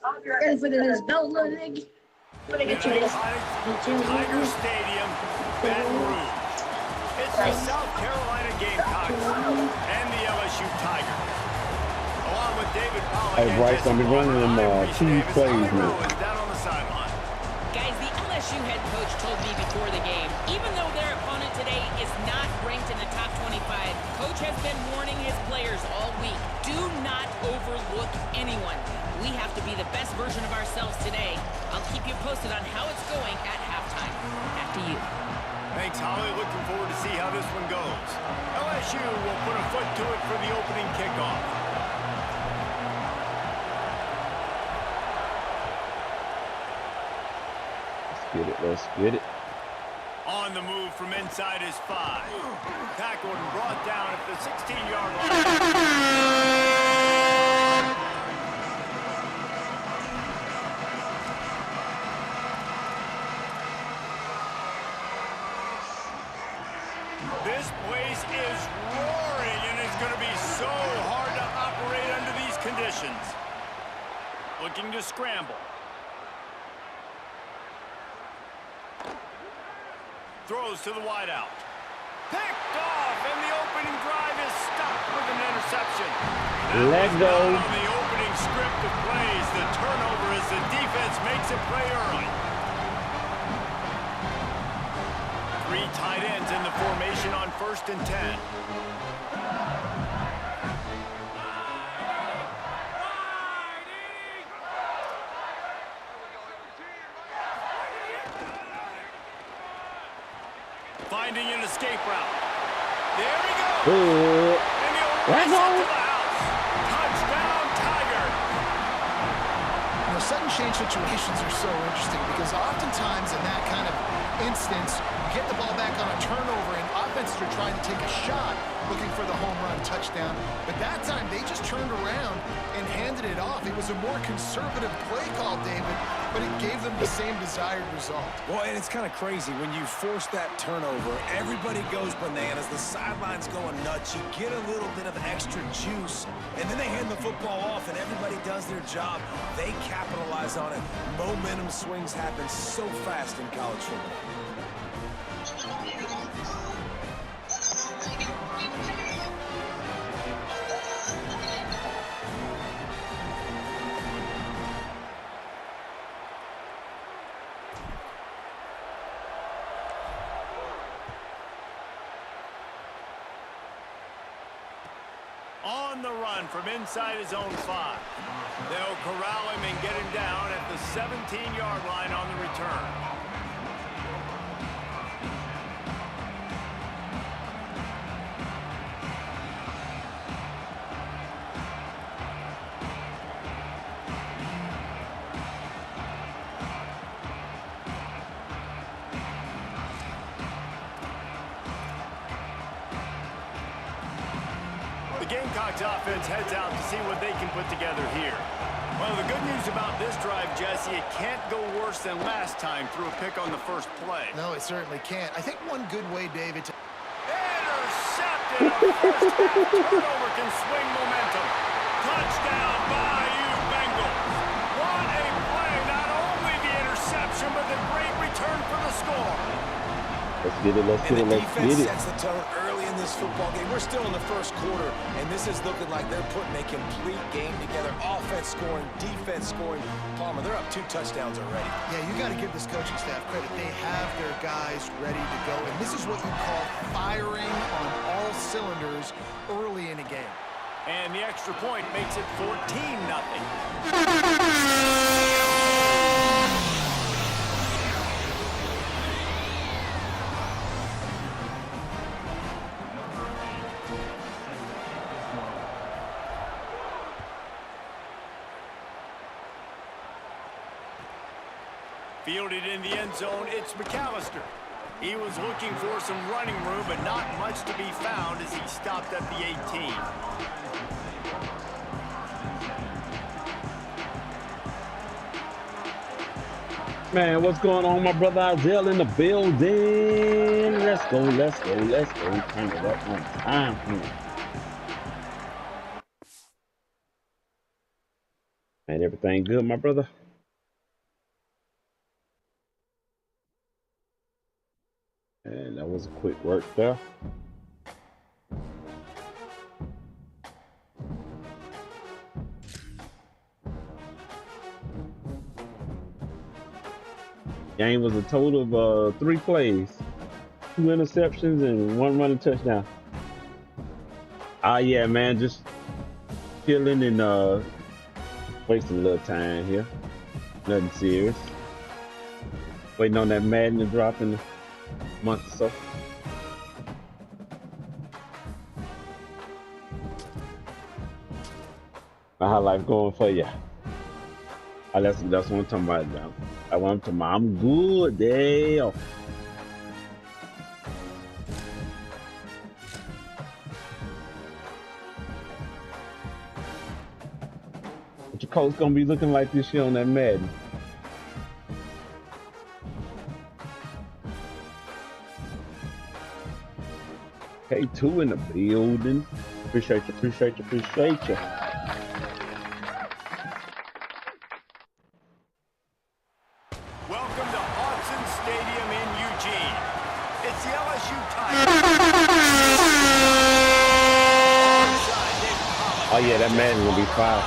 Ready for this belt leg? When I get you this. Tiger Stadium, Baton Rouge. It's the South Carolina Gamecocks and the LSU Tigers. Along with David Pollack. Hey, Bryce, I've been running them 2 plays now. Down on the sideline. Guys, the LSU head coach told me before the game, even though their opponent today is not ranked in the top 25, coach has been warning his players all week, do not overlook anyone. We have to be the best version of ourselves today. I'll keep you posted on how it's going at halftime. Back to you. Thanks, Holly. Looking forward to see how this one goes. LSU will put a foot to it for the opening kickoff. Let's get it. On the move from inside his 5. Tackled and brought down at the 16-yard line. This place is roaring, and it's going to be so hard to operate under these conditions. Looking to scramble. Throws to the wideout. Picked off, and the opening drive is stopped with an interception. Let's go. On the opening script of plays, the turnover as the defense makes a play early. 3 tight ends in the formation on 1st and 10. Finding an escape route. There we go. And the Let's go. to the house. Touchdown, Tiger. You know, sudden change situations are so interesting because oftentimes in that kind of instance, you get the ball back on a turnover and offenses are trying to take a shot looking for the home run touchdown. But that time, they just turned around and handed it off. It was a more conservative play call, David, but it gave them the same desired result. Well, and it's kind of crazy. When you force that turnover, everybody goes bananas. The sideline's going nuts. You get a little bit of extra juice, and then they hand the football off, and everybody does their job. They capitalize on it. Momentum swings happen so fast in college football. On the run from inside his own 5. They'll corral him and get him down at the 17-yard line on the return. Gamecocks offense heads out to see what they can put together here. Well, the good news about this drive, Jesse, it can't go worse than last time through a pick on the first play. No, it certainly can't. I think one good way, David, to... Intercepted! A first half turnover can swing momentum. Touchdown by you, Bengals. What a play. Not only the interception, but the great return for the score. Let's get it, let's get it, let's get it. And the defense sets the tone early in this football game. We're still in the first quarter, and this is looking like they're putting a complete game together. Offense scoring, defense scoring. Palmer, they're up 2 touchdowns already. Yeah, you got to give this coaching staff credit. They have their guys ready to go, and this is what you call firing on all cylinders early in a game. And the extra point makes it 14-0. Fielded in the end zone, it's McAllister. He was looking for some running room, but not much to be found as he stopped at the 18. Man, what's going on, my brother Isaiah in the building? Let's go, let's go, let's go. Turn it up on time. And everything good, my brother? And that was a quick work there. Game was a total of 3 plays, 2 interceptions and 1 running touchdown. Yeah, man, just chilling and wasting a little time here. Nothing serious. Waiting on that Madden to drop in a month or so. How life going for you? That's what I'm talking about now. I'm good, damn. What your coach gonna be looking like this year on that Madden? K2 in the building. Appreciate you. Welcome to Autzen Stadium in Eugene. It's the LSU Tigers. Oh yeah, that man will be fine.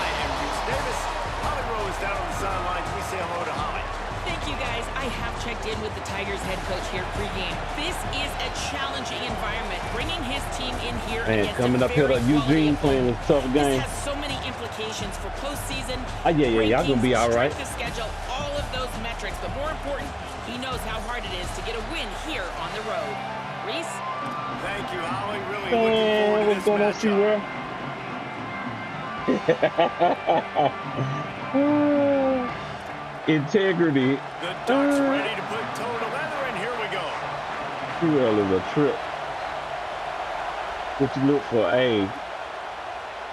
Holly Rose down on the sidelines. We say hello to Holly. Thank you, guys. I have checked in with the Tigers head coach here pregame. This is a challenging environment. Bringing his team in here Man, against coming a up here to very Eugene playing a tough game. This has so many implications for postseason. Yeah, y'all gonna be all right. The schedule, all of those metrics, but more important, he knows how hard it is to get a win here on the road. Reese? Thank you, Holly. Really looking forward to what's going on, matchup. Integrity. The Ducks ready to put toe to leather, and here we go. Well, is a trip. What you look for,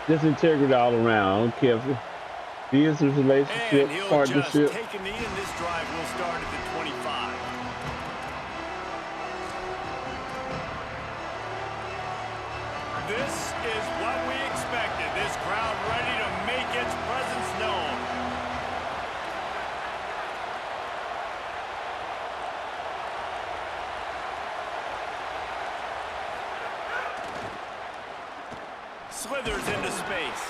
just integrity all around. I don't care if business relationship, And he'll partnership. just take a knee, and this drive will start at the 25. This is what we expected. This crowd ready to make its presence known. Slithers into space.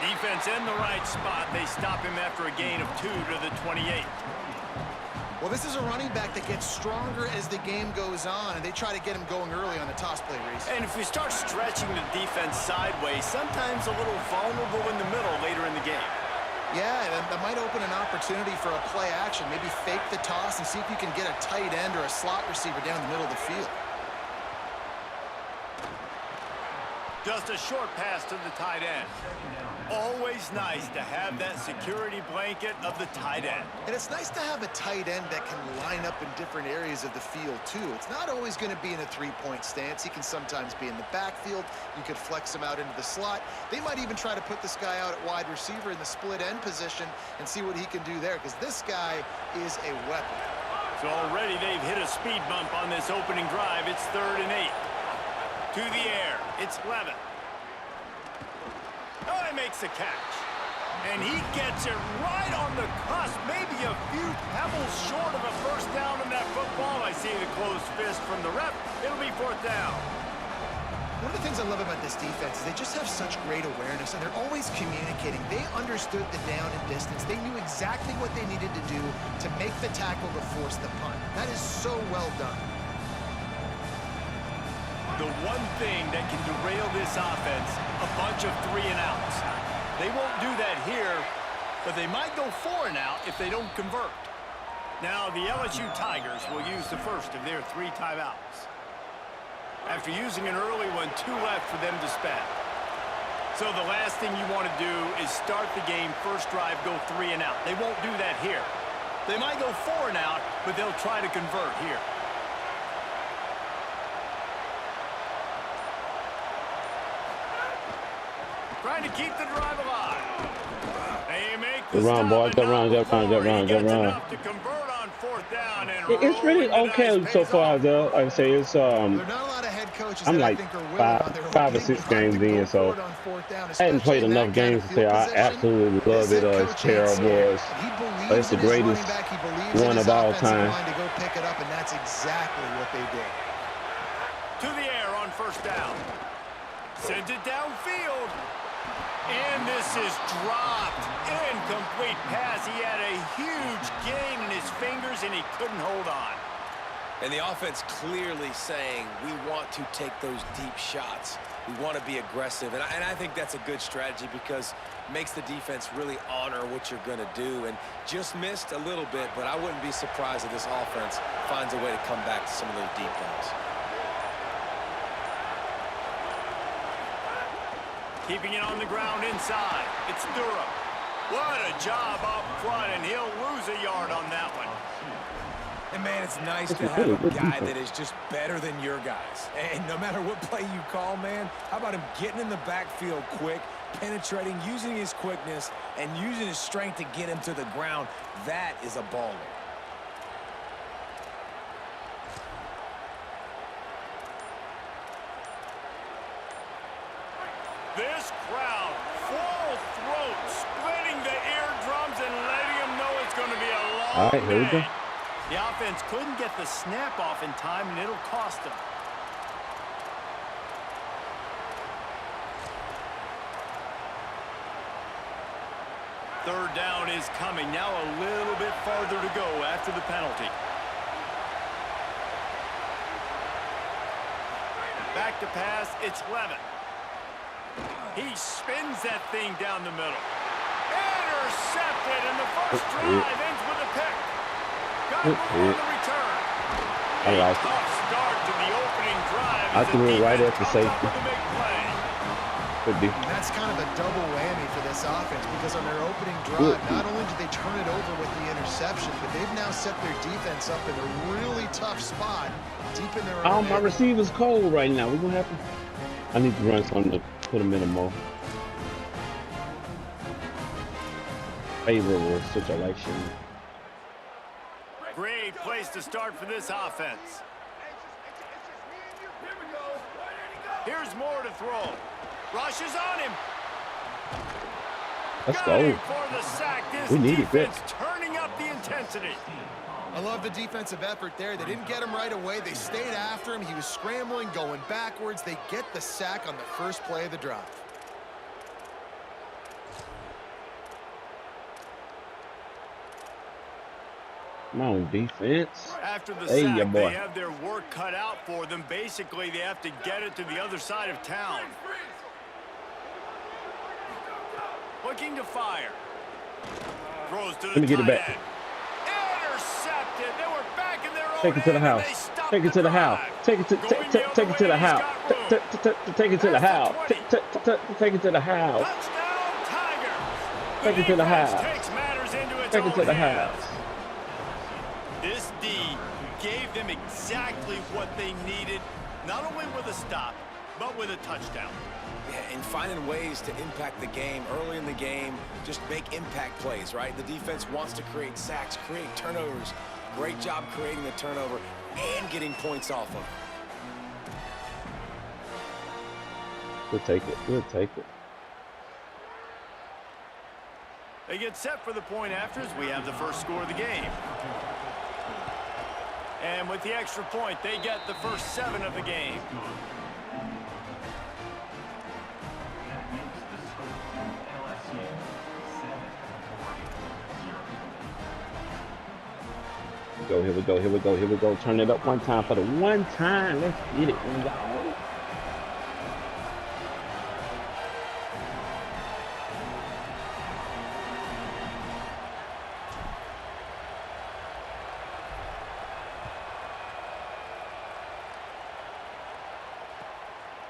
Defense in the right spot. They stop him after a gain of 2 to the 28. Well, this is a running back that gets stronger as the game goes on, and they try to get him going early on the toss play, Reese. And if we start stretching the defense sideways, sometimes a little vulnerable in the middle later in the game. Yeah, that might open an opportunity for a play action. Maybe fake the toss and see if you can get a tight end or a slot receiver down the middle of the field. Just a short pass to the tight end. Always nice to have that security blanket of the tight end. And it's nice to have a tight end that can line up in different areas of the field, too. It's not always going to be in a three-point stance. He can sometimes be in the backfield. You could flex him out into the slot. They might even try to put this guy out at wide receiver in the split end position and see what he can do there, because this guy is a weapon. So already they've hit a speed bump on this opening drive. It's 3rd and 8. To the air. It's Levin. Oh, he makes the catch. And he gets it right on the cusp. Maybe a few pebbles short of a first down in that football. I see the closed fist from the ref. It'll be 4th down. One of the things I love about this defense is they just have such great awareness, and they're always communicating. They understood the down and distance. They knew exactly what they needed to do to make the tackle to force the punt. That is so well done. The one thing that can derail this offense, a bunch of 3-and-outs. They won't do that here, but they might go 4-and-out if they don't convert. Now the LSU Tigers will use the first of their 3 timeouts. After using an early one, 2 left for them to spend. So the last thing you want to do is start the game, first drive, go 3-and-out. They won't do that here. They might go 4-and-out, but they'll try to convert here. Trying to keep the drive alive. They make the Go run, boy. Go run. enough to convert on 4th down and It's really okay so far, though. Like I say, it's There are not a lot of head coaches I'm that I like think are willing on their five or opening 6 drive games to go in, so for it on fourth down, I hadn't played especially in enough that kind games of to field say I position. absolutely This love it head or it's coach ain't terrible or scared. it's, He or believes it's the in his running greatest back. He believes in one his of all offensive time. line to go pick it up, and that's exactly what they did. To the air on first down. Sends it downfield. And this is dropped. Incomplete pass. He had a huge gain in his fingers, and he couldn't hold on. And the offense clearly saying, we want to take those deep shots. We want to be aggressive. And I think that's a good strategy because it makes the defense really honor what you're going to do. And just missed a little bit, but I wouldn't be surprised if this offense finds a way to come back to some of those deep balls. Keeping it on the ground inside. It's Durham. What a job up front, and he'll lose a yard on that one. And, man, it's nice to have a guy that is just better than your guys. And no matter what play you call, man, how about him getting in the backfield quick, penetrating, using his quickness, and using his strength to get him to the ground? That is a baller. This crowd, full throat, splitting the eardrums and letting them know it's going to be a long All right, here we go. day. The offense couldn't get the snap off in time, and it'll cost them. Third down is coming. Now a little bit farther to go after the penalty. Back to pass, it's Levin. He spins that thing down the middle. Intercepted, and the first drive ends with a pick. Got more on the return. I like it. Tough start to the opening drive. I threw it right at the safety. Good deal. And that's kind of a double whammy for this offense because on their opening drive, not only did they turn it over with the interception, but they've now set their defense up in a really tough spot deep in their own My end. receiver's cold right now. What's gonna happen? I need to run something to put him in a more favorable situation. Great place to start for this offense. Here's more to throw. Rushes on him. Let's Got go. him for the sack. This We needed defense that. turning up the intensity. I love the defensive effort there. They didn't get him right away. They stayed after him. He was scrambling, going backwards. They get the sack on the first play of the drive. Come on, defense. After the Hey, ya sack, boy. they have their work cut out for them. Basically, they have to get it to the other side of town. Looking to fire. Throws to the Let me get it tight back. end. Intercepted. They were back in their own Take it to the end, and house. they stopped Take it to the house. drive. Take it to Going take the it to other the way, house. he's got room. Take it to the house. Take it to the house. Touchdown, Tigers. Take it to the defense house. takes matters into its Take it own to the hands. house. This D gave them exactly what they needed, not only with a stop, but with a touchdown. Yeah, and finding ways to impact the game early in the game, just make impact plays, right? The defense wants to create sacks, create turnovers. Great job creating the turnover and getting points off of it. We'll take it. We'll take it. They get set for the point afters. We have the first score of the game. And with the extra point, they get the first 7 of the game. Here we go. Here we go. Here we go. Turn it up one time for the one time. Let's get it, y'all.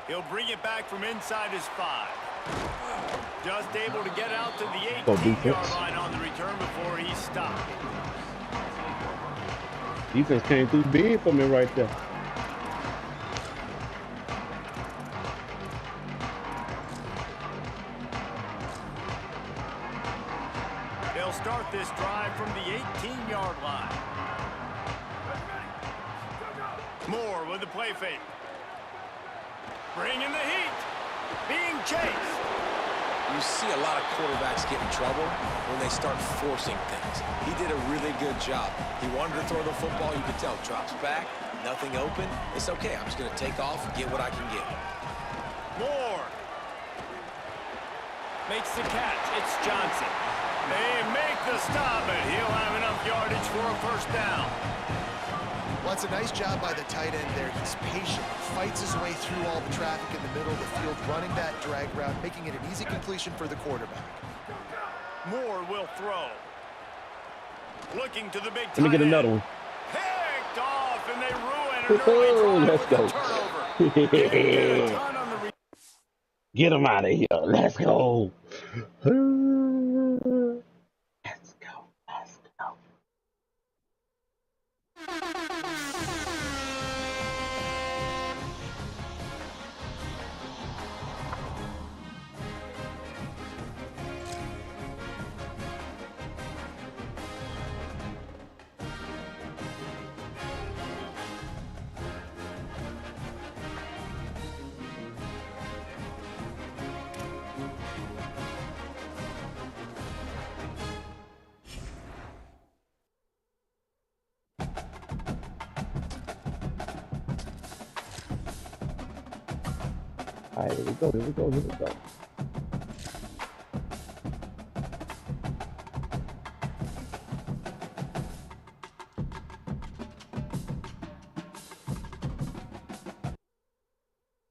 He'll bring it back from inside his 5. Just able to get out to the Go 18-yard defense. line on the return before he stopped. Defense came through big for me right there. They'll start this drive from the 18-yard line. Moore with the play fake. Bringing the heat. Being chased. You see a lot of quarterbacks get in trouble when they start forcing things. He did a really good job. He wanted to throw the football. You could tell. Drops back. Nothing open. It's okay. I'm just going to take off and get what I can get. Moore. Makes the catch. It's Johnson. They make the stop, and he'll have enough yardage for a first down. Well, it's a nice job by the tight end there. He's patient, fights his way through all the traffic in the middle of the field, running that drag route, making it an easy completion for the quarterback. Moore will throw. Looking to the big Let me get another one. Picked off, and they ruin an early drive Let's with go. a turnover. Didn't get a ton on the Get him out of here. Let's go. Let's go. Let's go. All right, here we go.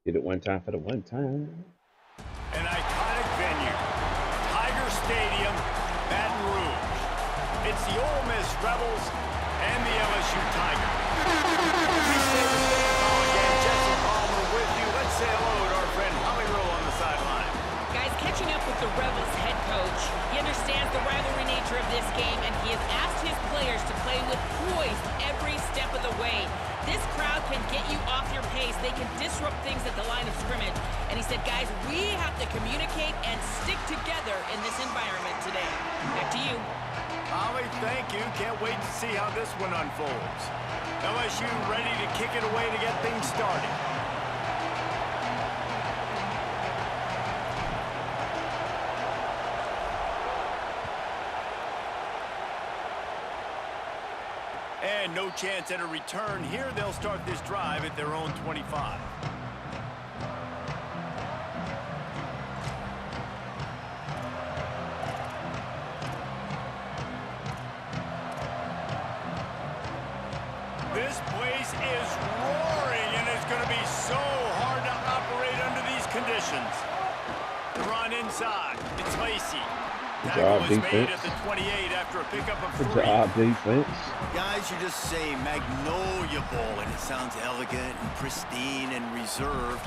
Did it one time for the one time. An iconic venue, Tiger Stadium, Baton Rouge. It's the Ole Miss Rebels and the LSU Tigers. We say the same call again. Jesse Palmer with you. Let's say hello to our friend Holly Rowe on the sideline. Guys, catching up with the Rebels head coach. He understands the rivalry nature of this game, and he has asked his players to play with poise every step of the way. This crowd can get you off your pace. They can disrupt things at the line of scrimmage. And he said, guys, we have to communicate and stick together in this environment today. Back to you. Holly, thank you. Can't wait to see how this one unfolds. LSU ready to kick it away to get things started. And no chance at a return here. They'll start this drive at their own 25. This place is roaring, and it's going to be so hard to operate under these conditions. The run inside. It's Lacey. Good Tackle job, is made defense. at the 28 after a pickup of 3. Good job, defense. Guys, you just say Magnolia Bowl, and it sounds elegant and pristine and reserved.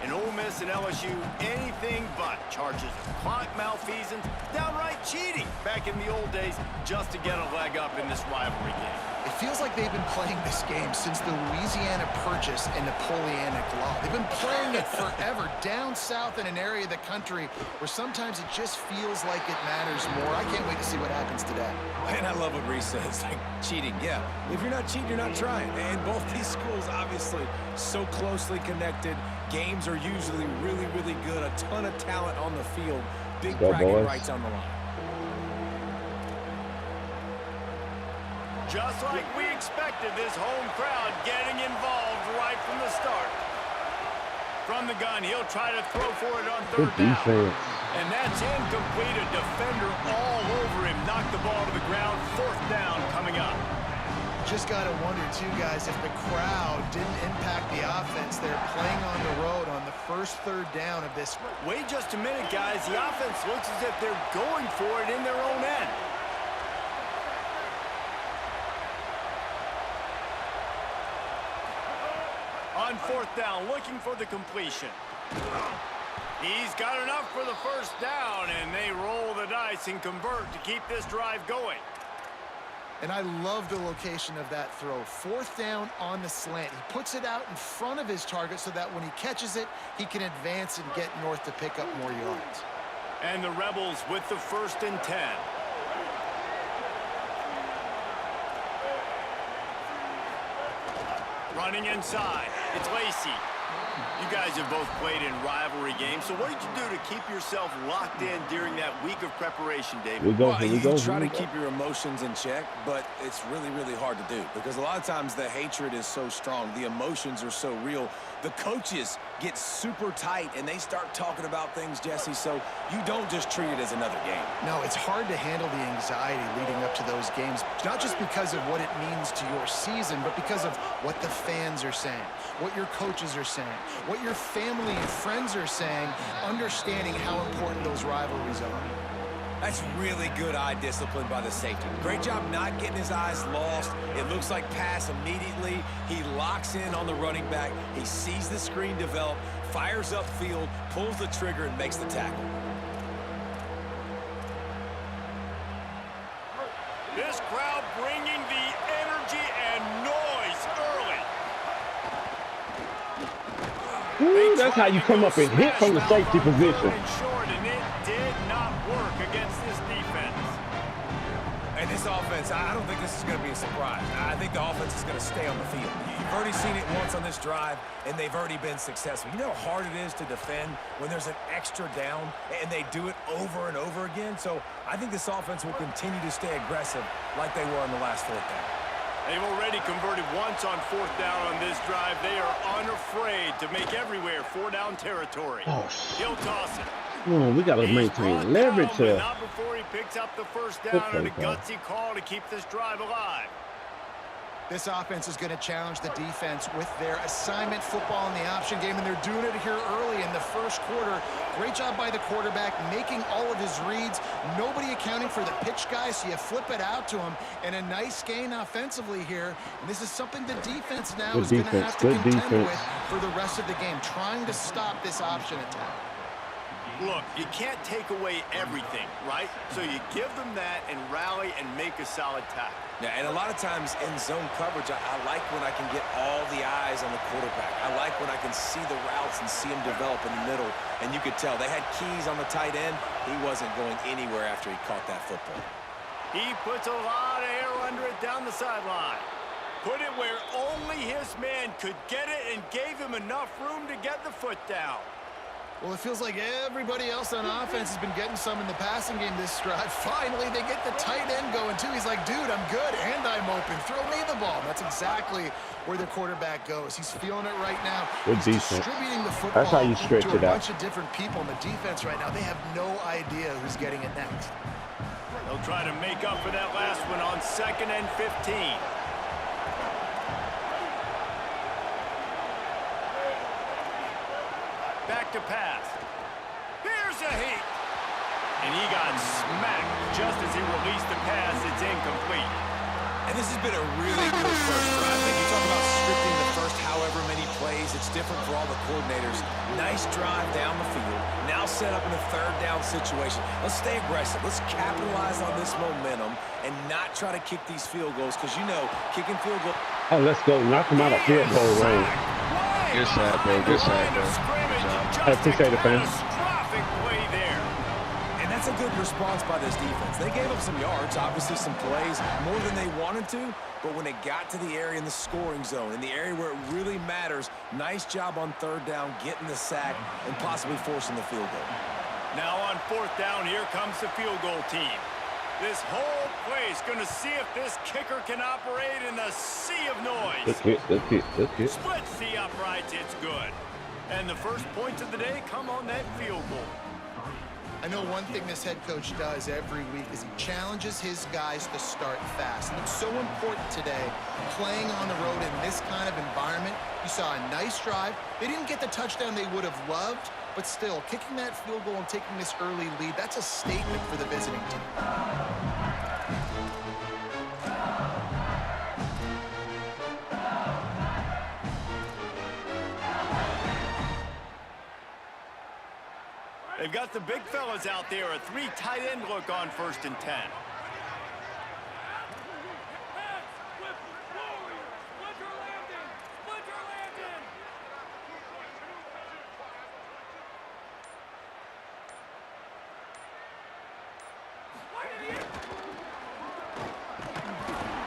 And Ole Miss and LSU, anything but. Charges of clock malfeasance, downright cheating back in the old days just to get a leg up in this rivalry game. It feels like they've been playing this game since the Louisiana Purchase and Napoleonic Law. They've been playing it forever down south in an area of the country where sometimes it just feels like it matters more. I can't wait to see what happens today. And I love what Reese says, like cheating. Yeah, if you're not cheating, you're not trying. And both these schools, obviously, so closely connected. Games are usually really, really good. A ton of talent on the field. Big bragging rights on the line. Just like we expected, this home crowd getting involved right from the start. From the gun, he'll try to throw for it on third Good down. defense. And that's incomplete. A defender all over him. Knocked the ball to the ground. 4th down coming up. Just got to wonder, too, guys, if the crowd didn't impact the offense. They're playing on the road on the first 3rd down of this. Wait just a minute, guys. The offense looks as if they're going for it in their own end. On 4th down, looking for the completion. He's got enough for the first down, and they roll the dice and convert to keep this drive going. And I love the location of that throw. 4th down on the slant. He puts it out in front of his target so that when he catches it, he can advance and get north to pick up more yards. And the Rebels with the 1st and 10. Running inside. It's Lacey. You guys have both played in rivalry games, so what did you do to keep yourself locked in during that week of preparation, David? You try to keep your emotions in check, but it's really, really hard to do because a lot of times the hatred is so strong. The emotions are so real. The coaches get super tight, and they start talking about things, Jesse, so you don't just treat it as another game. No, it's hard to handle the anxiety leading up to those games, not just because of what it means to your season, but because of what the fans are saying, what your coaches are saying, what your family and friends are saying, understanding how important those rivalries are. That's really good eye discipline by the safety. Great job not getting his eyes lost. It looks like pass immediately. He locks in on the running back. He sees the screen develop, fires upfield, pulls the trigger, and makes the tackle. This crowd bringing the energy and noise early. Ooh, that's how you come up and hit from the safety position. And it did not work against this defense. And this offense, I don't think this is going to be a surprise. I think the offense is going to stay on the field. You've already seen it once on this drive, and they've already been successful. You know how hard it is to defend when there's an extra down, and they do it over and over again? So I think this offense will continue to stay aggressive like they were on the last fourth down. They've already converted once on fourth down on this drive. They are unafraid to make everywhere four-down territory. Oh, He'll toss it. oh, we got to maintain leverage here. Not before he picks up the first down and a gutsy call to keep this drive alive. This offense is going to challenge the defense with their assignment football in the option game, and they're doing it here early in the first quarter. Great job by the quarterback, making all of his reads. Nobody accounting for the pitch guy, so you flip it out to him, and a nice gain offensively here. And this is something the defense now is going to have to contend with for the rest of the game, trying to stop this option attack. Look, you can't take away everything, right? So you give them that and rally and make a solid tackle. Yeah, and a lot of times in zone coverage, I like when I can get all the eyes on the quarterback. I like when I can see the routes and see them develop in the middle. And you could tell they had keys on the tight end. He wasn't going anywhere after he caught that football. He puts a lot of air under it down the sideline. Put it where only his man could get it and gave him enough room to get the foot down. Well, it feels like everybody else on offense has been getting some in the passing game this drive. Finally, they get the tight end going, too. He's like, dude, I'm good, and I'm open. Throw me the ball. That's exactly where the quarterback goes. He's feeling it right now. Good He's defense. distributing the football That's how you stretch to it a out. bunch of different people. And the defense right now, they have no idea who's getting it next. They'll try to make up for that last one on 2nd and 15. Back to pass. Here's a heat. And he got smacked just as he released the pass. It's incomplete. And this has been a really good first drive. And you talk about scripting the first however many plays. It's different for all the coordinators. Nice drive down the field. Now set up in a third down situation. Let's stay aggressive. Let's capitalize on this momentum and not try to kick these field goals because, you know, kicking field goals. Oh, let's go. Knock him out of field goal range. Good shot, bro. Good shot, bro. I appreciate it, fans. Catastrophic play there. And that's a good response by this defense. They gave up some yards, obviously some plays, more than they wanted to, but when it got to the area in the scoring zone, in the area where it really matters, nice job on third down, getting the sack, and possibly forcing the field goal. Now on fourth down, here comes the field goal team. This whole place going to see if this kicker can operate in a sea of noise. Let's hit. Splits the uprights, it's good. And the first points of the day come on that field goal. I know one thing this head coach does every week is he challenges his guys to start fast. And it's so important today, playing on the road in this kind of environment. You saw a nice drive. They didn't get the touchdown they would have loved, but still, kicking that field goal and taking this early lead, that's a statement for the visiting team. They've got the big fellas out there, a 3 tight end look on 1st and 10.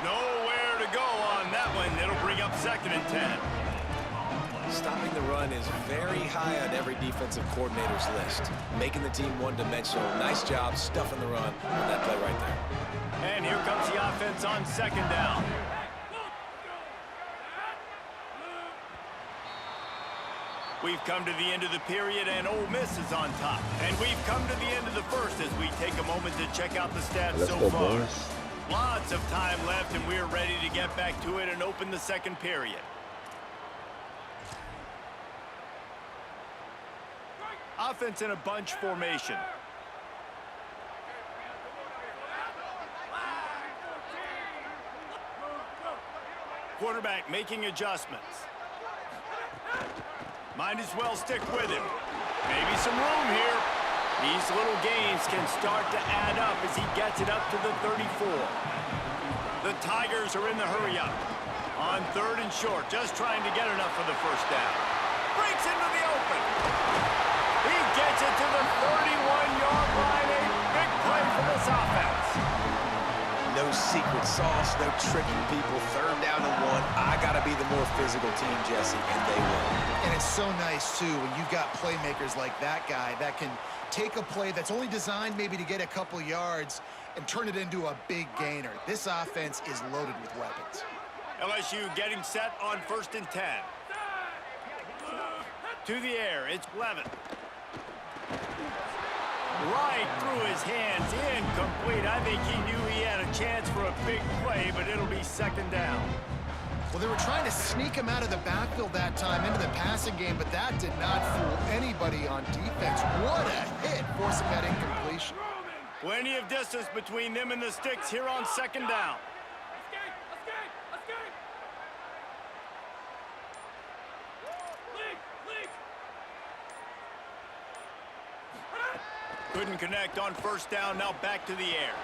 Nowhere to go on that one. It'll bring up 2nd and 10. Stopping the run is very high on every defensive coordinator's list. Making the team one-dimensional. Nice job stuffing the run on that play right there. And here comes the offense on second down. We've come to the end of the period, and Ole Miss is on top. And we've come to the end of the first as we take a moment to check out the stats so far. Lots of time left, and we're ready to get back to it and open the second period. Offense in a bunch formation. Quarterback making adjustments. Might as well stick with him. Maybe some room here. These little gains can start to add up as he gets it up to the 34. The Tigers are in the hurry-up. On third and short, just trying to get enough for the first down. Breaks into the open. He gets it to the 31-yard line. A big play for this offense. No secret sauce, no tricking people. Third down and 1. I got to be the more physical team, Jesse, and they will. And it's so nice, too, when you've got playmakers like that guy that can take a play that's only designed maybe to get a couple yards and turn it into a big gainer. This offense is loaded with weapons. LSU getting set on 1st and 10. To the air, it's Levin. Right through his hands, incomplete. I think he knew he had a chance for a big play, but it'll be second down. Well, they were trying to sneak him out of the backfield that time into the passing game, but that did not fool anybody on defense. What a hit, forcing that incompletion. Plenty of distance between them and the sticks here on second down. Couldn't connect on first down, now back to the air.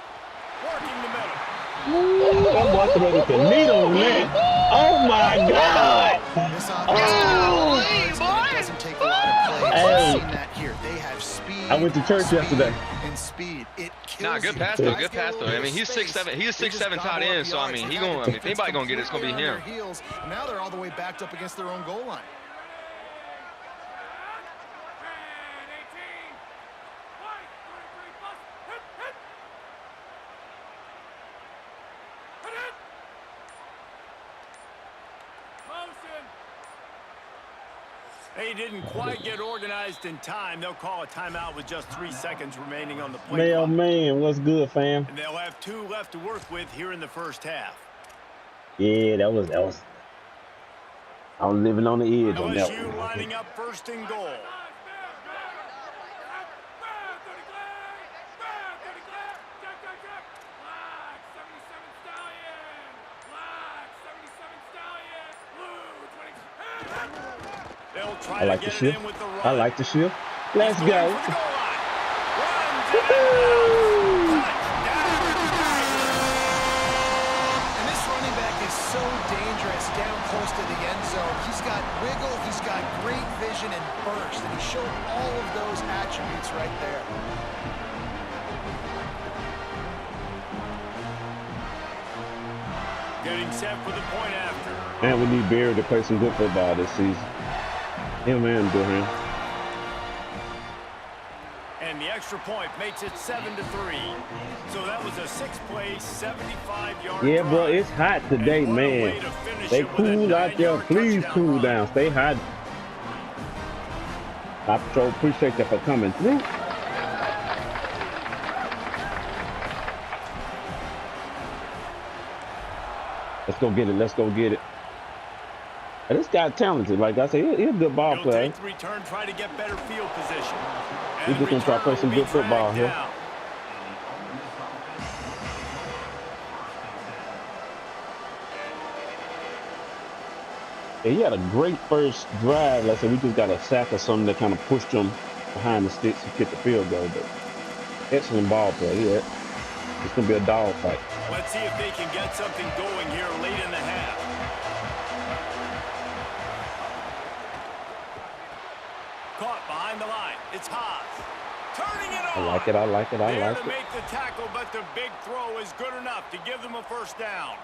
Working the middle. I'm watching ready to needle man. Oh my God! This offense doesn't take a lot of plays. Hey. We've seen that here. They have speed. I went to church yesterday. And speed. It kills Nah, good you. pass though, Guys good get a pass little though. I bit mean, of he's space. 6'7", he's They 6'7" just tight gobble end, up so I yards. mean, They he had gonna, the I mean, if defense anybody gonna get it, it's gonna be completely on him. their heels. Now they're all the way backed up against their own goal line. They didn't quite get organized in time. They'll call a timeout with just 3 seconds remaining on the play Man, oh clock. man, what's good, fam? And they'll have 2 left to work with here in the first half. Yeah, that was. I was living on the edge on that LSU one. lining up first and goal. They'll try I like to the get it shift. in with the run. I like the shift. Let's Going go. for the goal line. Runs it out. Touchdown. And this running back is so dangerous down close to the end zone. He's got wiggle, he's got great vision and burst, and he showed all of those attributes right there. Getting set for the point after. Man, we need Barry to play some good football this season. Him and Durham. And the extra point makes it 7-3. So that was a 6-play, 75-yard Yeah, drive. bro, it's hot today, And what a way man. to finish Stay it with a cool out there. 9-yard Please touchdown cool run. down. Stay hot. I Patrol, appreciate you for coming through. Let's go get it. Let's go get it. And this guy talented. Like I said, he's a good ball He'll player. take the return, try to get better field position. He's just gonna try to play some good football here. Yeah, he had a great first drive. Like I said, we just got a sack or something that kind of pushed him behind the sticks to get the field goal. But excellent ball play. Yeah, it's gonna be a dog fight. Let's see if they can get something going here late in the half. Caught behind the line. It's Haas. Turning it on. I like it. I like it. I There like to it. make the tackle, but the big throw is good enough to give them a first down.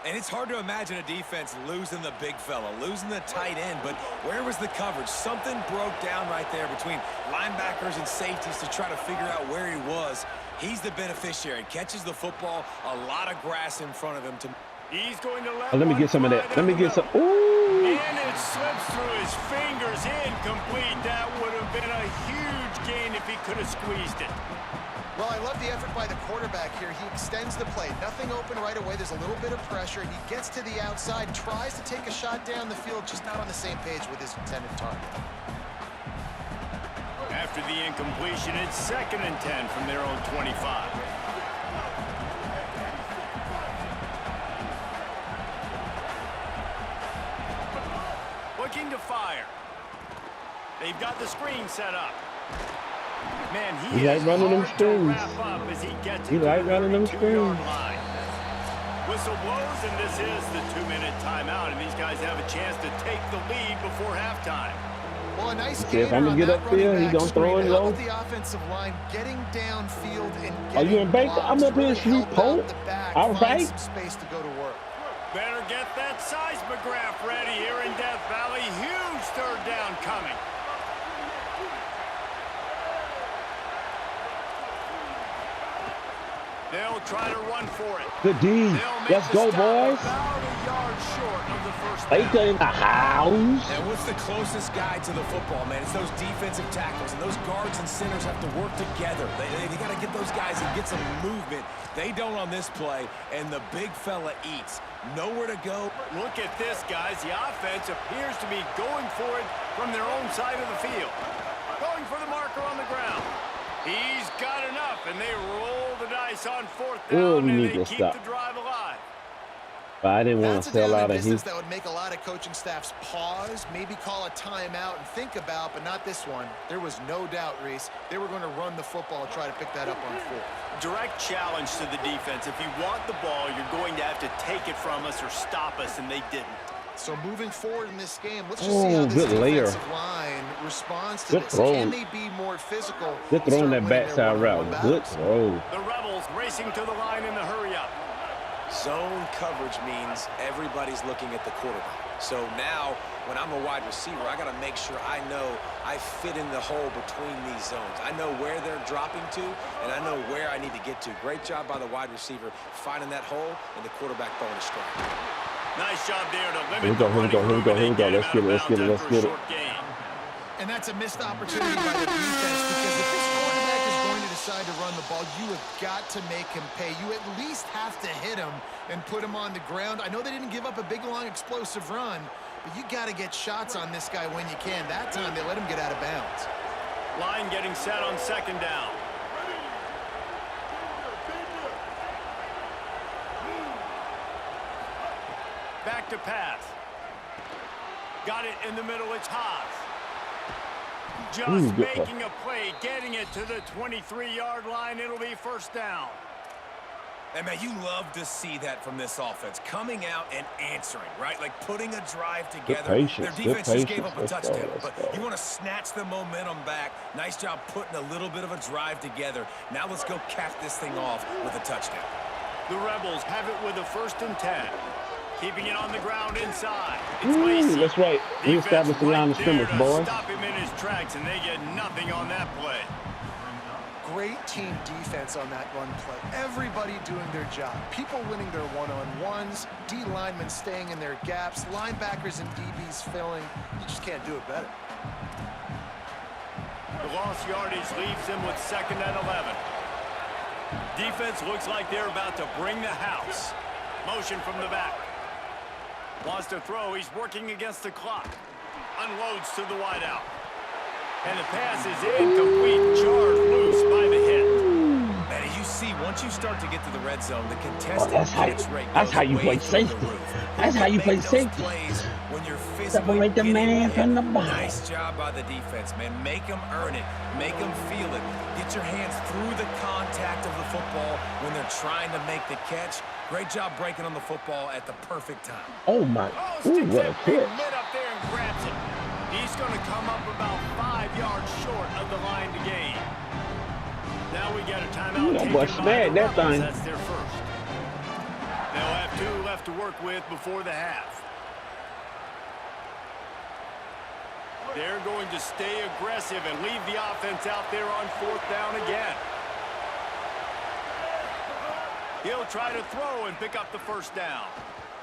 And it's hard to imagine a defense losing the big fella, losing the tight end, but where was the coverage? Something broke down right there between linebackers and safeties to try to figure out where he was. He's the beneficiary. Catches the football, a lot of grass in front of him. He's going to let me get some of that. Let me get some. Ooh. And it slips through his fingers. Incomplete. That would have been a huge gain if he could have squeezed it. Well, I love the effort by the quarterback here. He extends the play. Nothing open right away. There's a little bit of pressure. He gets to the outside, tries to take a shot down the field, just not on the same page with his intended target. After the incompletion, it's 2nd and 10 from their own 25. Looking to fire. They've got the screen set up. Man, he like running them screens. He like running them screens. Whistle blows, and this is the 2-minute timeout, and these guys have a chance to take the lead before halftime. Well, a nice game. If I'm gonna get up there, he's gonna throw it low. The offensive line getting downfield and getting. Are you in bank? I'm up here, sweet Pope. All right. Some space to go to work. Better get that seismograph ready here in Death Valley. Huge 3rd down coming. They'll try to run for it. Good D. Let's go, boys. About a yard short of the first down. Baker in the house. And what's the closest guy to the football, man? It's those defensive tackles, and those guards and centers have to work together. They got to get those guys and get some movement. They don't on this play, and the big fella eats. Nowhere to go. Look at this, guys. The offense appears to be going for it from their own side of the field. Going for the marker on the ground. He's got enough, and they roll the dice on 4th down, and they keep the drive alive. But I didn't want to sell out of here. That would make a lot of coaching staffs pause, maybe call a timeout and think about, but not this one. There was no doubt, Reese, they were going to run the football and try to pick that up on 4th. Direct challenge to the defense. If you want the ball, you're going to have to take it from us or stop us, and they didn't. So moving forward in this game, let's just see how this defensive line responds to this. Can they be more physical? Good throw on that backside route. Good throw. The Rebels racing to the line in the hurry-up. Zone coverage means everybody's looking at the quarterback. So now, when I'm a wide receiver, I got to make sure I know I fit in the hole between these zones. I know where they're dropping to, and I know where I need to get to. Great job by the wide receiver finding that hole, and the quarterback throwing a strike. Nice job there to limit. Here we go. Let's get it. And that's a missed opportunity by the defense, because if this quarterback is going to decide to run the ball, you have got to make him pay. You at least have to hit him and put him on the ground. I know they didn't give up a big, long, explosive run, but you got to get shots on this guy when you can. That time they let him get out of bounds. Line getting set on 2nd down. Back to pass. Got it in the middle. It's Haas. Just making a play, getting it to the 23-yard line. It'll be 1st down. And, man, you love to see that from this offense. Coming out and answering, right? Like putting a drive together. Their defense just gave up a touchdown. But you want to snatch the momentum back. Nice job putting a little bit of a drive together. Now let's go cap this thing off with a touchdown. The Rebels have it with a 1st and 10. Keeping it on the ground inside. It's Lacey. That's right. We established the line of scrimmage, boys. Stop him in his tracks, and they get nothing on that play. Great team defense on that run play. Everybody doing their job. People winning their one-on-ones. D linemen staying in their gaps. Linebackers and DBs filling. You just can't do it better. The lost yardage leaves him with 2nd and 11. Defense looks like they're about to bring the house. Motion from the back. Wants to throw. He's working against the clock. Unloads to the wideout. And the pass is incomplete. Jarred loose by the hit. And you see, once you start to get to the red zone, the contested catch rate. That's how you play safety. That's how you play safety. When you're separate the man from the ball. Nice job by the defense, man. Make them earn it. Make them feel it. Get your hands through the contact of the football when they're trying to make the catch. Great job breaking on the football at the perfect time. Oh, my. Ooh, what a catch. Lit up there and grabs it. He's going to come up about 5 yards short of the line to gain. Now we got a timeout. That boy smacked that thing. That's their first. They'll have 2 left to work with before the half. They're going to stay aggressive and leave the offense out there on 4th down again. He'll try to throw and pick up the first down.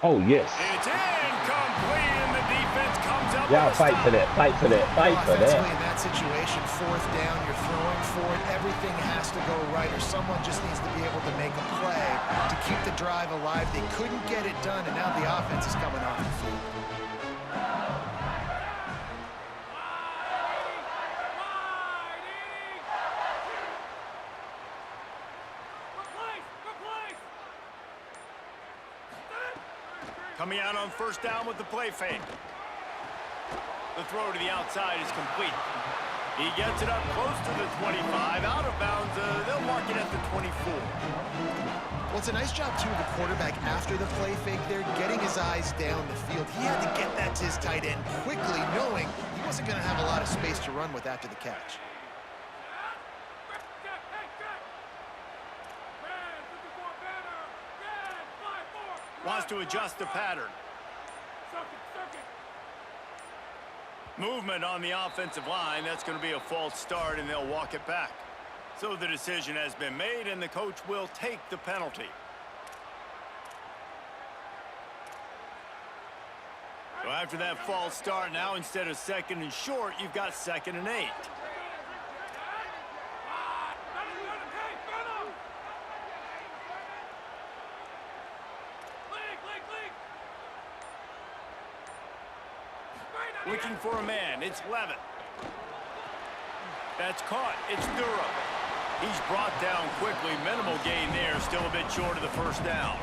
Oh, yes. It's incomplete, and the defense comes up Y'all with a fight stop. for that. Fight for that. Fight for Offensively, that. in that situation, 4th down, you're throwing for it. Everything has to go right, or someone just needs to be able to make a play to keep the drive alive. They couldn't get it done, and now the offense is coming off the field. Coming out on 1st down with the play fake. The throw to the outside is complete. He gets it up close to the 25. Out of bounds, they'll mark it at the 24. Well, it's a nice job, too, of the quarterback after the play fake there, getting his eyes down the field. He had to get that to his tight end quickly, knowing he wasn't going to have a lot of space to run with after the catch. Wants to adjust the pattern. Movement on the offensive line. That's going to be a false start, and they'll walk it back. So the decision has been made, and the coach will take the penalty. So after that false start, now instead of 2nd and short, you've got 2nd and 8. Looking for a man. It's Levitt. That's caught. It's Durham. He's brought down quickly. Minimal gain there. Still a bit short of the 1st down.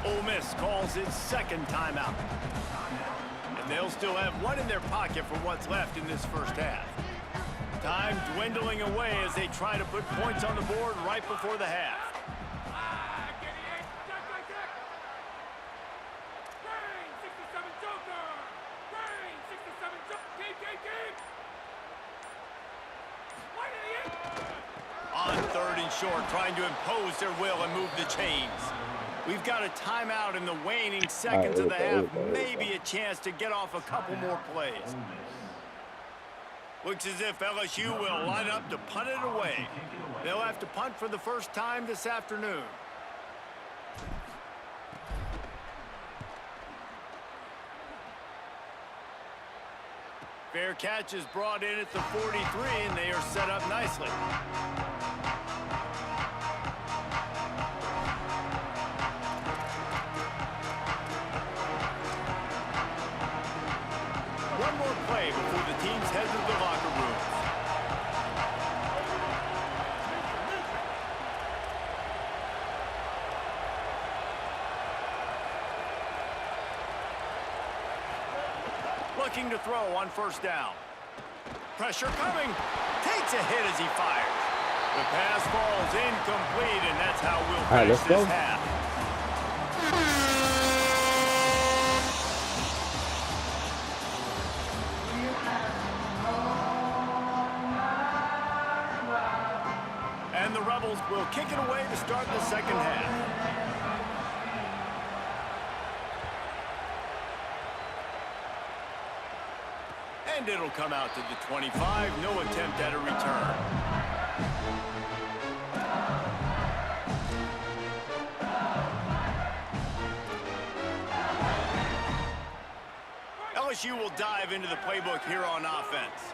Ole Miss calls its 2nd timeout. And they'll still have 1 in their pocket for what's left in this 1st half. Time dwindling away as they try to put points on the board right before the half. On 3rd and short, trying to impose their will and move the chains. We've got a timeout in the waning seconds of the half. Maybe a chance to get off a couple more plays. Looks as if LSU will line up to punt it away. They'll have to punt for the first time this afternoon. Fair catch is brought in at the 43, and they are set up nicely. One more play before the teams head to the locker rooms. Looking to throw on 1st down. Pressure coming. Takes a hit as he fires. The pass falls incomplete, and that's how we'll finish this half. And the Rebels will kick it away to start the 2nd half. And it'll come out to the 25. No attempt at a return. LSU will dive into the playbook here on offense.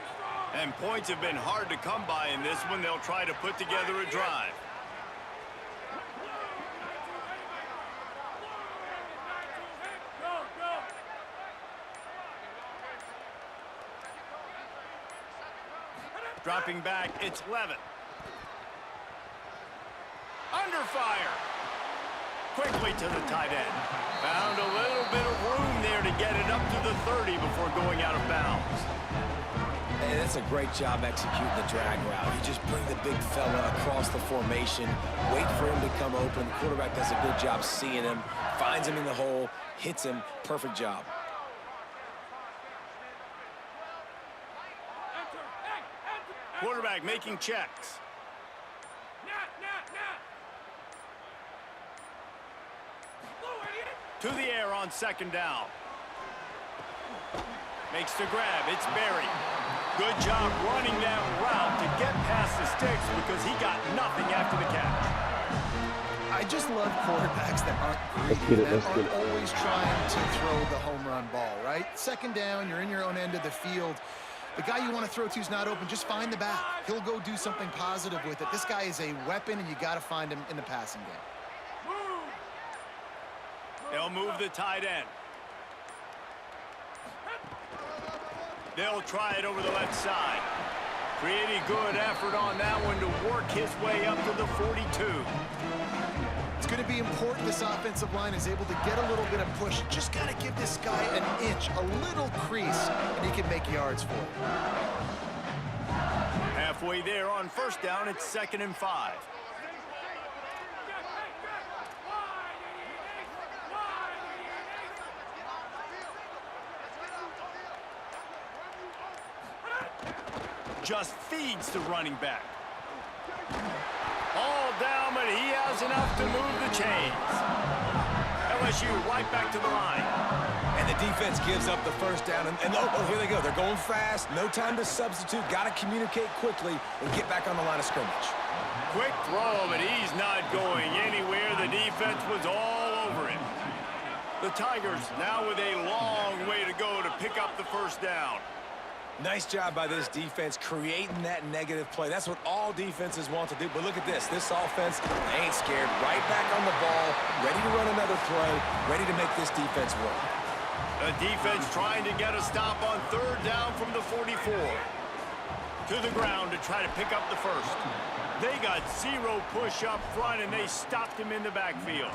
And points have been hard to come by in this one. They'll try to put together a drive. Dropping back, it's Levitt. Under fire. Quickly to the tight end. Found a little bit of room there to get it up to the 30 before going out of bounds. Hey, that's a great job executing the drag route. You just bring the big fella across the formation, wait for him to come open. The quarterback does a good job seeing him, finds him in the hole, hits him. Perfect job. Quarterback making checks. To the air on second down. Makes the grab. It's Berry. Good job running that route to get past the sticks because he got nothing after the catch. I just love quarterbacks that aren't greedy, that aren't always trying to throw the home run ball, right? Second down, you're in your own end of the field. The guy you want to throw to is not open. Just find the back. He'll go do something positive with it. This guy is a weapon, and you got to find him in the passing game. They'll move the tight end. They'll try it over the left side. Pretty good effort on that one to work his way up to the 42. It's going to be important this offensive line is able to get a little bit of push. Just got to give this guy an inch, a little crease, and he can make yards for it. Halfway there on first down, it's 2nd and 5. Just feeds the running back. All down, but he has enough to move the chains. LSU right back to the line. And the defense gives up the first down. And oh, here they go. They're going fast. No time to substitute. Got to communicate quickly and get back on the line of scrimmage. Quick throw, but he's not going anywhere. The defense was all over him. The Tigers now with a long way to go to pick up the first down. Nice job by this defense creating that negative play. That's what all defenses want to do. But look at this. This offense ain't scared. Right back on the ball, ready to run another play, ready to make this defense work. The defense trying to get a stop on third down from the 44. To the ground to try to pick up the first. They got zero push up front, and they stopped him in the backfield.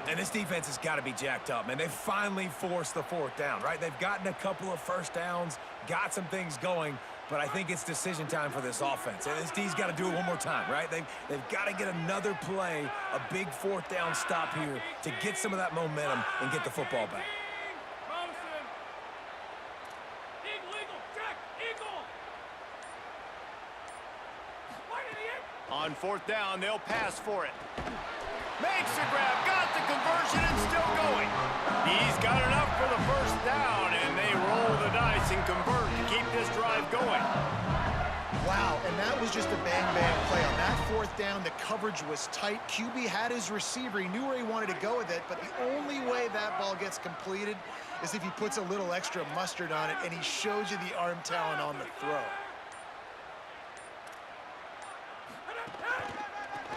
And this defense has got to be jacked up, man. They finally forced the fourth down, right? They've gotten a couple of first downs, got some things going, but I think it's decision time for this offense. And this D's got to do it one more time, right? They've got to get another play, a big fourth down stop here to get some of that momentum and get the football back. On fourth down, they'll pass for it. Makes the grab, got the conversion, and still going. He's got enough for the first down, and they roll the dice and convert to keep this drive going. Wow, and that was just a bang-bang play. On that fourth down, the coverage was tight. QB had his receiver. He knew where he wanted to go with it, but the only way that ball gets completed is if he puts a little extra mustard on it, and he shows you the arm talent on the throw.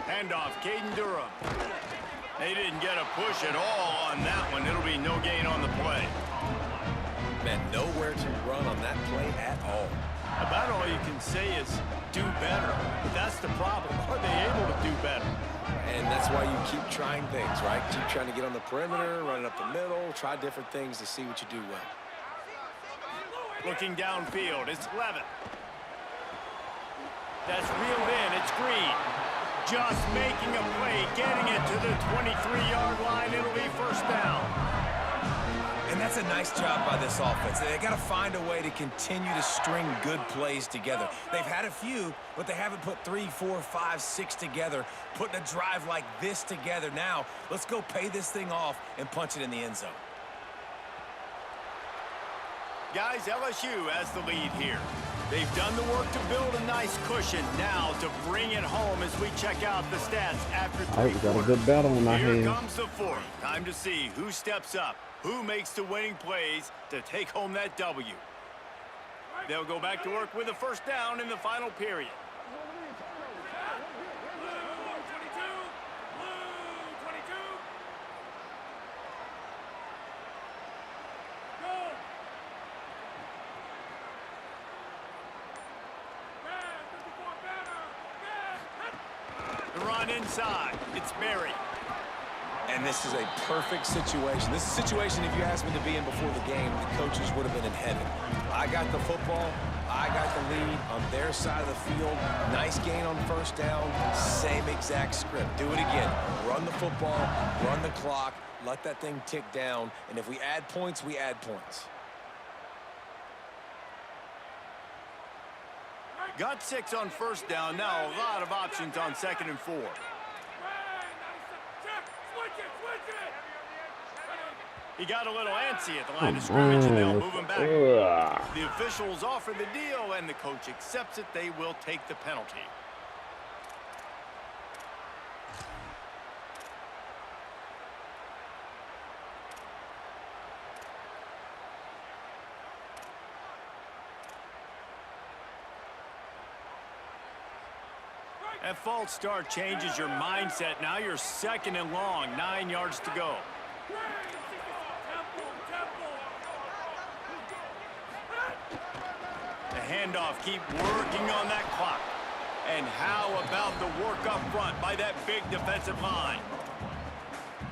Handoff, Caden Durham. They didn't get a push at all on that one. It'll be no gain on the play. Man, nowhere to run on that play at all. About all you can say is do better. But that's the problem. Are they able to do better? And that's why you keep trying things, right? Keep trying to get on the perimeter, running up the middle, try different things to see what you do well. Looking downfield, it's Levitt. That's reeled in, it's Green. Just making a play, getting it to the 23-yard line. It'll be first down. And that's a nice job by this offense. They got to find a way to continue to string good plays together. They've had a few, but they haven't put 3, 4, 5, 6 together, putting a drive like this together. Now, let's go pay this thing off and punch it in the end zone. Guys, LSU has the lead here. They've done the work to build a nice cushion. Now to bring it home as we check out the stats after 3 we got a good battle in my Here hands. comes the fourth. Time to see who steps up, who makes the winning plays to take home that W. They'll go back to work with a first down in the final period. Run inside. It's Berry. And this is a perfect situation. This is a situation, if you asked me to be in before the game, the coaches would have been in heaven. I got the football. I got the lead on their side of the field. Nice gain on first down. Same exact script. Do it again. Run the football, run the clock, let that thing tick down. And if we add points, we add points. Got 6 on first down. Now a lot of options on 2nd and 4. He got a little antsy at the line of scrimmage, and they'll move him back. The officials offer the deal, and the coach accepts it. They will take the penalty. That false start changes your mindset. Now you're second and long, 9 yards to go. The handoff, keep working on that clock. And how about the work up front by that big defensive line?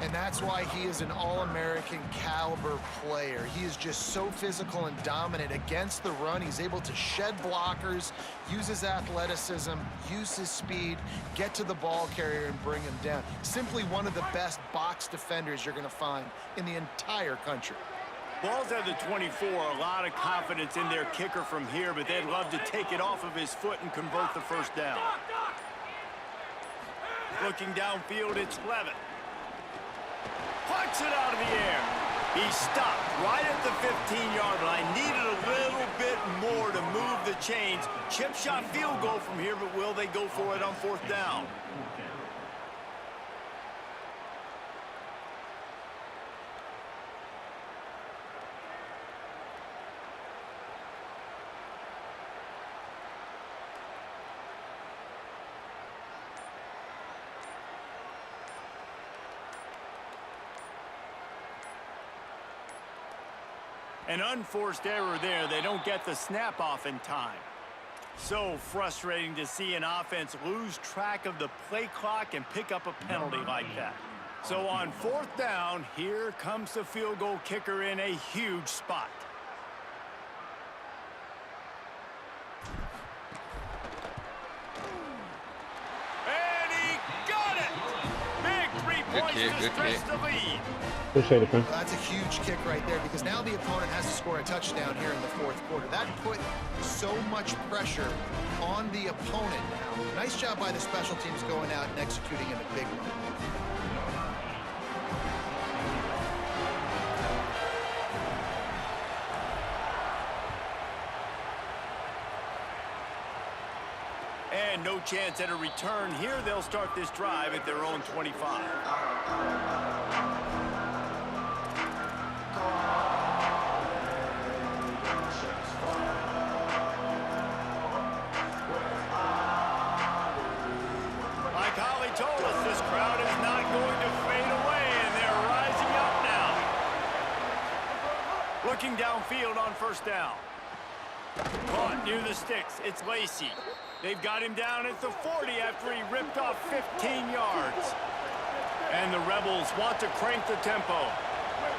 And that's why he is an All-American caliber player. He is just so physical and dominant against the run. He's able to shed blockers, use his athleticism, use his speed, get to the ball carrier and bring him down. Simply one of the best box defenders you're going to find in the entire country. Ball's at the 24, a lot of confidence in their kicker from here, but they'd love to take it off of his foot and convert the first down. Looking downfield, it's Levitt. Pucks it out of the air. He stopped right at the 15-yard line. Needed a little bit more to move the chains. Chip shot field goal from here, but will they go for it on fourth down? An unforced error there. They don't get the snap off in time. So frustrating to see an offense lose track of the play clock and pick up a penalty like that. So on fourth down, here comes the field goal kicker in a huge spot. And he got it! Big 3 points to stretch the lead. Appreciate it, friend. Well, that's a huge kick right there because now the opponent has to score a touchdown here in the fourth quarter. That put so much pressure on the opponent now. Nice job by the special teams going out and executing in a big one. And no chance at a return here. They'll start this drive at their own 25. Told us this crowd is not going to fade away, and they're rising up now. Looking downfield on first down. Caught near the sticks. It's Lacey. They've got him down at the 40 after he ripped off 15 yards. And the Rebels want to crank the tempo.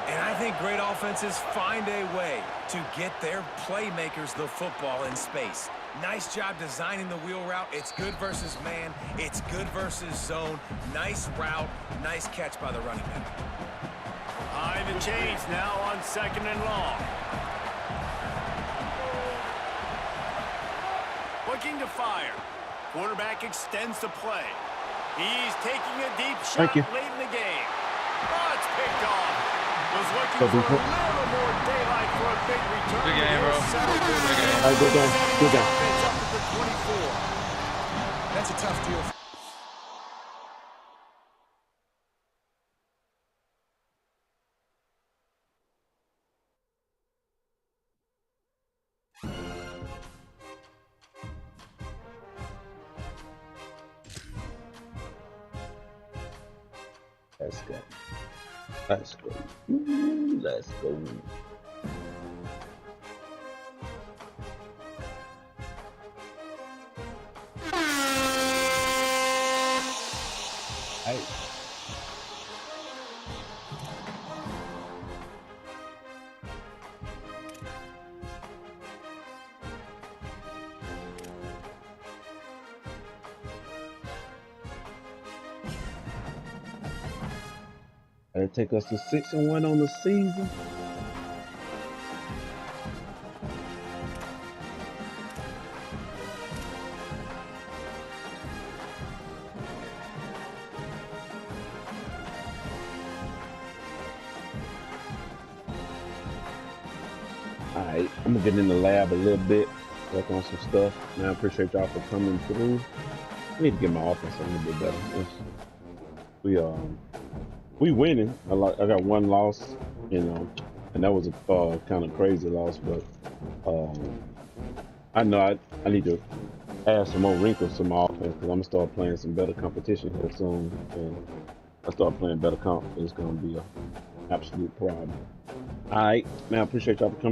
And I think great offenses find a way to get their playmakers the football in space. Nice job designing the wheel route. It's good versus man. It's good versus zone. Nice route. Nice catch by the running back. High the chains now on second and long. Looking to fire. Quarterback extends the play. He's taking a deep shot late in the game. Oh, it's picked off. Was looking for a little more daylight for a big return. Good game, bro. Good game. All right, good game. Good game. That's a tough deal. Let's go. Let's go. Let's go. Hey. That'll take us to 6-1 on the season. Alright, I'm gonna get in the lab a little bit, work on some stuff. Man, I appreciate y'all for coming through. I need to get my offense a little bit better. We winning. I got one loss, you know, and that was a kind of crazy loss, but I know I need to add some more wrinkles to my offense because I'm gonna start playing some better competition here soon. And I start playing better comp, it's gonna be an absolute problem. All right, man, I appreciate y'all for coming.